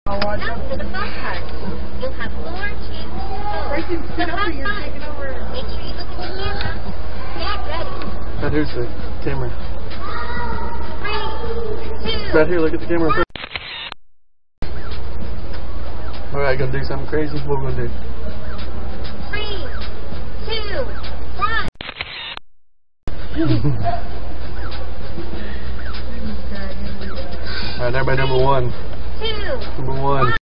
Now for the fun part. You'll have 4 chances to go. The fun part. Make sure you look at the camera. Get ready. Right here's the camera. 3, 2. Right here, look at the camera. Alright, gonna do something crazy? What we gonna do? 3, 2, 1. Alright, everybody, number 1. 2. Number 1.